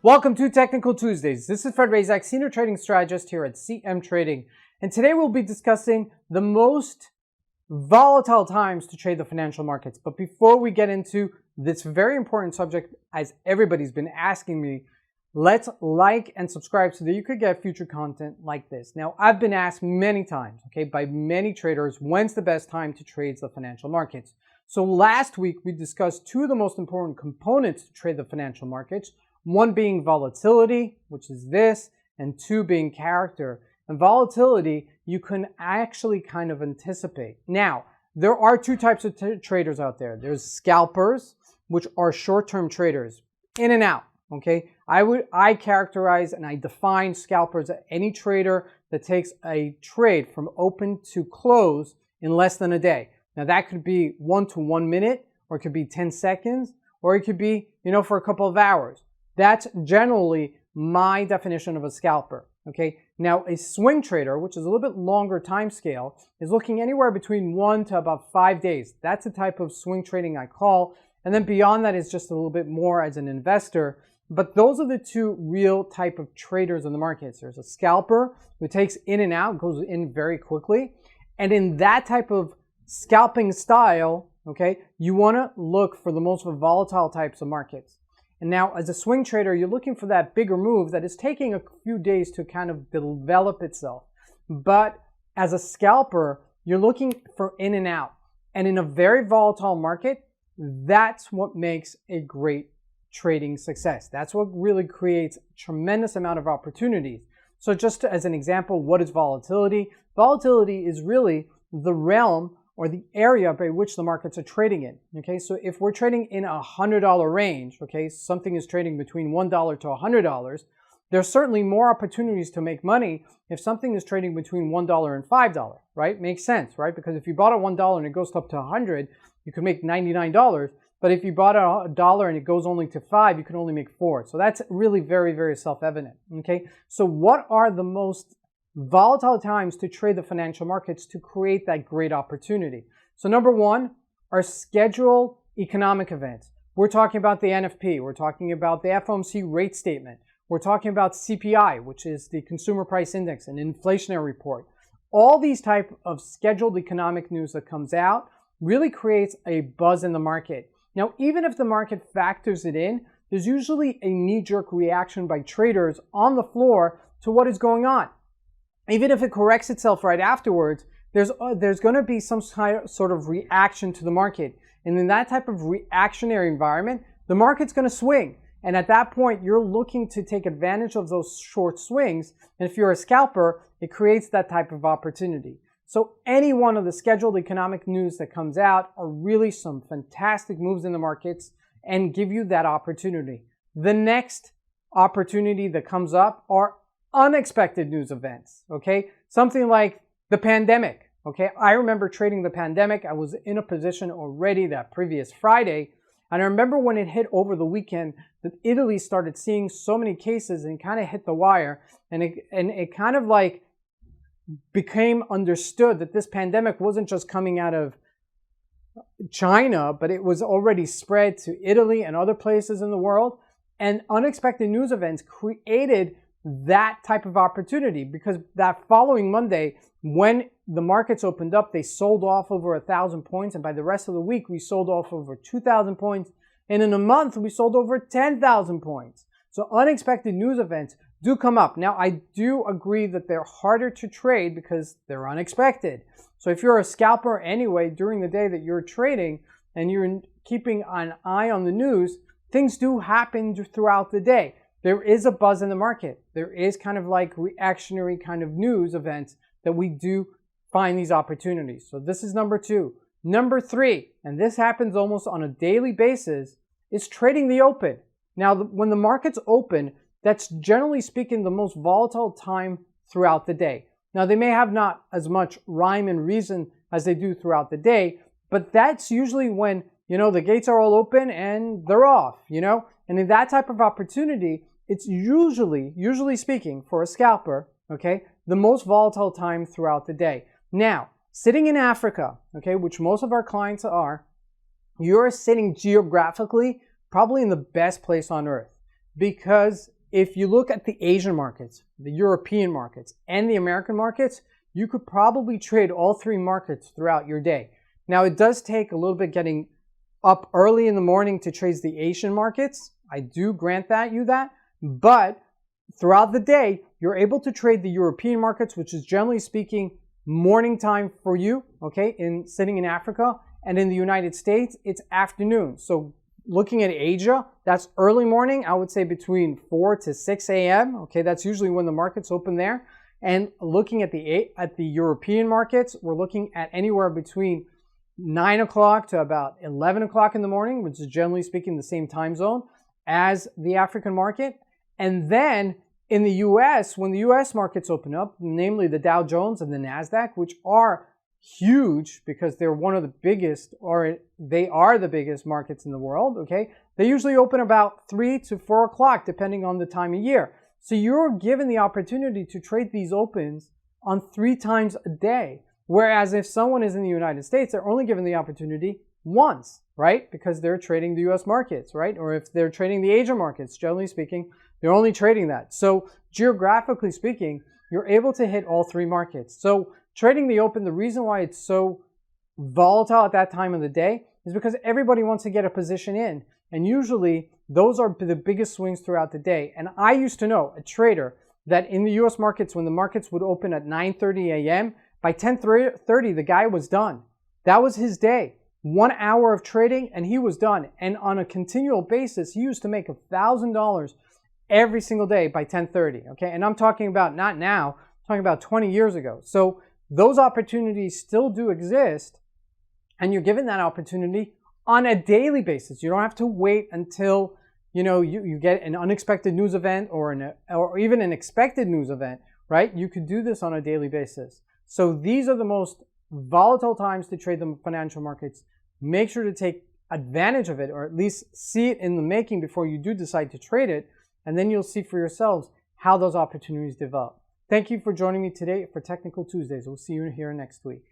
Welcome to Technical Tuesdays. This is FRed Razak, Senior Trading Strategist here at CMTrading. And today we'll be discussing the most volatile times to trade the financial markets. But before we get into this very important subject, as everybody's been asking me, let's like and subscribe so that you could get future content like this. Now, I've been asked many times, by many traders, when's the best time to trade the financial markets? So last week, we discussed two of the most important components to trade the financial markets. One being volatility, which is this, and two being character. And volatility, you can actually kind of anticipate. Now, there are two types of traders out there. There's scalpers, which are short-term traders, in and out, I characterize and I define scalpers as any trader that takes a trade from open to close in less than a day. Now, that could be 1 to 1 minute, or it could be 10 seconds, or it could be, for a couple of hours. That's generally my definition of a scalper, Now, a swing trader, which is a little bit longer time scale, is looking anywhere between 1 to about 5 days. That's the type of swing trading I call. And then beyond that is just a little bit more as an investor. But those are the two real type of traders in the markets. There's a scalper who takes in and out, goes in very quickly. And in that type of scalping style, you want to look for the most volatile types of markets. And now, as a swing trader, you're looking for that bigger move that is taking a few days to kind of develop itself. But as a scalper, you're looking for in and out. And in a very volatile market, that's what makes a great trading success. That's what really creates a tremendous amount of opportunities. So just as an example, what is volatility? Volatility is really the realm or the area by which the markets are trading in, So if we're trading in a $100 range, something is trading between $1 to $100, there's certainly more opportunities to make money if something is trading between $1 and $5, right? Makes sense, right? Because if you bought at $1 and it goes up to 100, you could make $99. But if you bought at $1 and it goes only to 5, you can only make 4. So that's really very, very self-evident, So what are the most volatile times to trade the financial markets to create that great opportunity? So number one are scheduled economic events. We're talking about the NFP. We're talking about the FOMC rate statement. We're talking about CPI, which is the Consumer Price Index, an inflationary report. All these type of scheduled economic news that comes out really creates a buzz in the market. Now, even if the market factors it in, there's usually a knee-jerk reaction by traders on the floor to what is going on. Even if it corrects itself right afterwards, there's going to be some sort of reaction to the market. And in that type of reactionary environment, the market's going to swing. And at that point, you're looking to take advantage of those short swings. And if you're a scalper, it creates that type of opportunity. So any one of the scheduled economic news that comes out are really some fantastic moves in the markets and give you that opportunity. The next opportunity that comes up are unexpected news events, Something like the pandemic, I remember trading the pandemic. I was in a position already that previous Friday. And I remember when it hit over the weekend that Italy started seeing so many cases and kind of hit the wire. And it kind of like became understood that this pandemic wasn't just coming out of China, but it was already spread to Italy and other places in the world. And unexpected news events created that type of opportunity, because that following Monday, when the markets opened up, they sold off over 1,000 points. And by the rest of the week, we sold off over 2,000 points. And in a month, we sold over 10,000 points. So unexpected news events do come up. Now, I do agree that they're harder to trade because they're unexpected. So if you're a scalper anyway, during the day that you're trading and you're keeping an eye on the news, things do happen throughout the day. There is a buzz in the market. There is kind of like reactionary kind of news events that we do find these opportunities. So this is number two. Number three, and this happens almost on a daily basis, is trading the open. Now, when the markets open, that's generally speaking the most volatile time throughout the day. Now, they may have not as much rhyme and reason as they do throughout the day, but that's usually when, the gates are all open and they're off, And in that type of opportunity, it's usually speaking, for a scalper, the most volatile time throughout the day. Now, sitting in Africa, which most of our clients are, you're sitting geographically probably in the best place on earth. because if you look at the Asian markets, the European markets, and the American markets, you could probably trade all three markets throughout your day. Now, it does take a little bit getting up early in the morning to trade the Asian markets. I do grant you that, but throughout the day, you're able to trade the European markets, which is generally speaking morning time for you, okay, sitting in Africa, and in the United States, it's afternoon. So looking at Asia, that's early morning, I would say between 4 to 6 a.m., okay, that's usually when the markets open there. And looking at the European markets, we're looking at anywhere between 9 o'clock to about 11 o'clock in the morning, which is generally speaking the same time zone as the African market. And then in the US, when the US markets open up, namely the Dow Jones and the NASDAQ, which are huge because they're one of the biggest, or they are the biggest markets in the world, okay? They usually open about 3 to 4 o'clock, depending on the time of year. So you're given the opportunity to trade these opens on 3 times a day. Whereas if someone is in the United States, they're only given the opportunity once, right? Because they're trading the US markets, right? Or if they're trading the Asian markets, generally speaking, they're only trading that. So geographically speaking, you're able to hit all three markets. So trading the open, the reason why it's so volatile at that time of the day is because everybody wants to get a position in. And usually those are the biggest swings throughout the day. And I used to know a trader that in the US markets, when the markets would open at 9:30 a.m., by 10:30, the guy was done. That was his day. 1 hour of trading and he was done. And on a continual basis, he used to make $1,000 every single day by 10:30, okay? And I'm talking about not now, I'm talking about 20 years ago. So those opportunities still do exist, and you're given that opportunity on a daily basis. You don't have to wait until, you get an unexpected news event or even an expected news event, right? You could do this on a daily basis. So these are the most volatile times to trade the financial markets. Make sure to take advantage of it, or at least see it in the making before you do decide to trade it, and then you'll see for yourselves how those opportunities develop. Thank you for joining me today for Technical Tuesdays. We'll see you here next week.